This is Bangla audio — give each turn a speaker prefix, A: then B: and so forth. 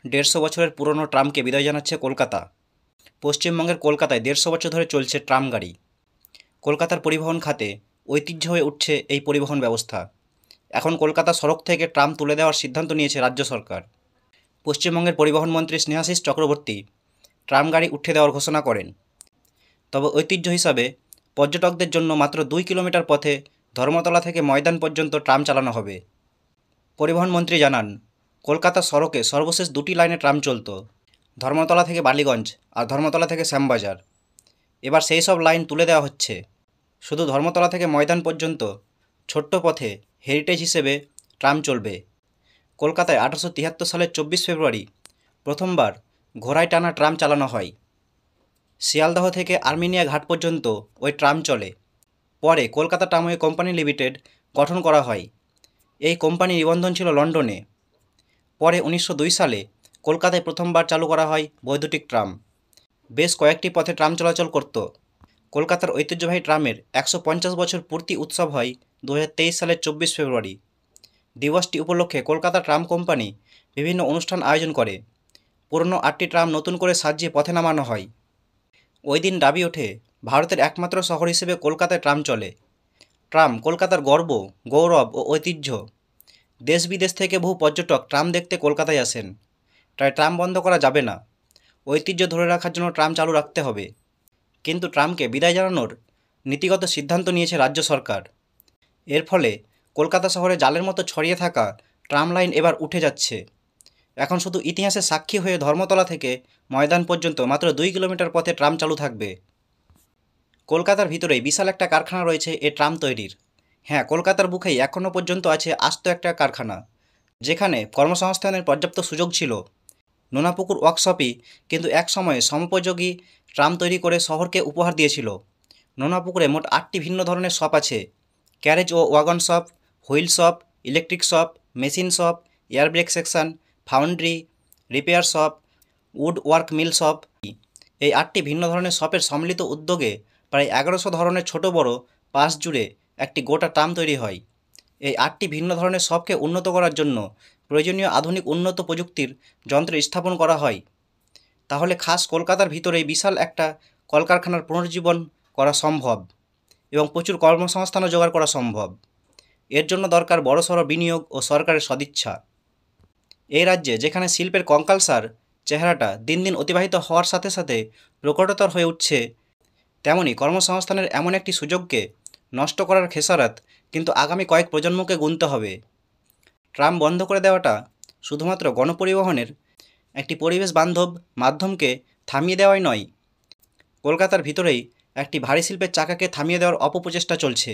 A: 150 বছরের পুরনো ট্রামকে বিদায় জানাচ্ছে কলকাতা। পশ্চিমবঙ্গের কলকাতায় 150 বছর ধরে চলছে ট্রাম গাড়ি। কলকাতার পরিবহন খাতে ঐতিহ্য হয়ে উঠছে এই পরিবহন ব্যবস্থা। এখন কলকাতা সড়ক থেকে ট্রাম তুলে দেওয়ার সিদ্ধান্ত নিয়েছে রাজ্য সরকার। পশ্চিমবঙ্গের পরিবহন মন্ত্রী স্নেহাশিস চক্রবর্তী ট্রাম গাড়ি উঠিয়ে দেওয়ার ঘোষণা করেন। তবে ঐতিহ্য হিসাবে পর্যটকদের জন্য মাত্র 2 কিলোমিটার পথে ধর্মতলা থেকে ময়দান পর্যন্ত ট্রাম চালানো হবে। পরিবহন মন্ত্রী জানান, কলকাতা সড়কে সর্বশেষ 2টি লাইনে ট্রাম চলত, ধর্মতলা থেকে বালিগঞ্জ আর ধর্মতলা থেকে শ্যামবাজার। এবার সেই সব লাইন তুলে দেওয়া হচ্ছে। শুধু ধর্মতলা থেকে ময়দান পর্যন্ত ছোট্ট পথে হেরিটেজ হিসেবে ট্রাম চলবে। কলকাতায় 1873 সালের 24 ফেব্রুয়ারি প্রথমবার ঘোড়ায় টানা ট্রাম চালানো হয়। শিয়ালদহ থেকে আর্মেনিয়া ঘাট পর্যন্ত ওই ট্রাম চলে। পরে কলকাতা ট্রামওয়ে কোম্পানি লিমিটেড গঠন করা হয়। এই কোম্পানি নিবন্ধন ছিল লন্ডনে। পরে 1902 সালে কলকাতায় প্রথমবার চালু করা হয় বৈদ্যুতিক ট্রাম। বেশ কয়েকটি পথে ট্রাম চলাচল করত। কলকাতার ঐতিহ্যবাহী ট্রামের 150 বছর পূর্তি উৎসব হয় 2023 সালের 24 ফেব্রুয়ারি। দিবসটি উপলক্ষে কলকাতা ট্রাম কোম্পানি বিভিন্ন অনুষ্ঠান আয়োজন করে। পুরনো 8টি ট্রাম নতুন করে সাজিয়ে পথে নামানো হয়। ওই দিন দাবি ওঠে, ভারতের একমাত্র শহর হিসেবে কলকাতায় ট্রাম চলে। ট্রাম কলকাতার গর্ব, গৌরব ও ঐতিহ্য। দেশ বিদেশ থেকে বহু পর্যটক ট্রাম দেখতে কলকাতায় আসেন। তাই ট্রাম বন্ধ করা যাবে না। ঐতিহ্য ধরে রাখার জন্য ট্রাম চালু রাখতে হবে। কিন্তু ট্রামকে বিদায় জানানোর নীতিগত সিদ্ধান্ত নিয়েছে রাজ্য সরকার। এর ফলে কলকাতা শহরে জালের মতো ছড়িয়ে থাকা ট্রাম লাইন এবার উঠে যাচ্ছে। এখন শুধু ইতিহাসের সাক্ষী হয়ে ধর্মতলা থেকে ময়দান পর্যন্ত মাত্র 2 কিলোমিটার পথে ট্রাম চালু থাকবে। কলকাতার ভিতরেই বিশাল একটা কারখানা রয়েছে এ ট্রাম তৈরির। হ্যাঁ, কলকাতার বুকেই এখনও পর্যন্ত আছে আস্ত একটা কারখানা, যেখানে কর্মসংস্থানের পর্যাপ্ত সুযোগ ছিল। নোনাপুকুর ওয়ার্কশপই কিন্তু এক সময়ে সমোপযোগী ট্রাম তৈরি করে শহরকে উপহার দিয়েছিল। নোনাপুকুরে মোট 8টি ভিন্ন ধরনের শপ আছে: ক্যারেজ ও wagon shop, wheel shop, electric shop, machine shop, air brake section, foundry, repair shop, wood work mill shop. এই 8টি ভিন্ন ধরনের শপের সম্মিলিত উদ্যোগে প্রায় 1100 ধরনের ছোট বড় পাশ জুড়ে একটি গোটা ট্রাম তৈরি হয়। এই 8টি ভিন্ন ধরনের শপকে উন্নত করার জন্য প্রয়োজনীয় আধুনিক উন্নত প্রযুক্তির যন্ত্র স্থাপন করা হয়। তাহলে খাস কলকাতার ভিতরেই বিশাল একটা কলকারখানার পুনর্জীবন করা সম্ভব এবং প্রচুর কর্মসংস্থানও জোগাড় করা সম্ভব। এর জন্য দরকার বড়সড় বিনিয়োগ ও সরকারের সদিচ্ছা। এই রাজ্যে যেখানে শিল্পের কঙ্কালসার চেহারাটা দিন দিন অতিবাহিত হওয়ার সাথে সাথে প্রকটতর হয়ে উঠছে, তেমনি কর্মসংস্থানের এমন একটি সুযোগকে নষ্ট করার খেসারত কিন্তু আগামী কয়েক প্রজন্মকে গুনতে হবে। ট্রাম বন্ধ করে দেওয়াটা শুধুমাত্র গণপরিবহনের একটি পরিবেশ বান্ধব মাধ্যমকে থামিয়ে দেওয়াই নয়, কলকাতার ভিতরেই একটি ভারী শিল্পের চাকাকে থামিয়ে দেওয়ার অপপ্রচেষ্টা চলছে।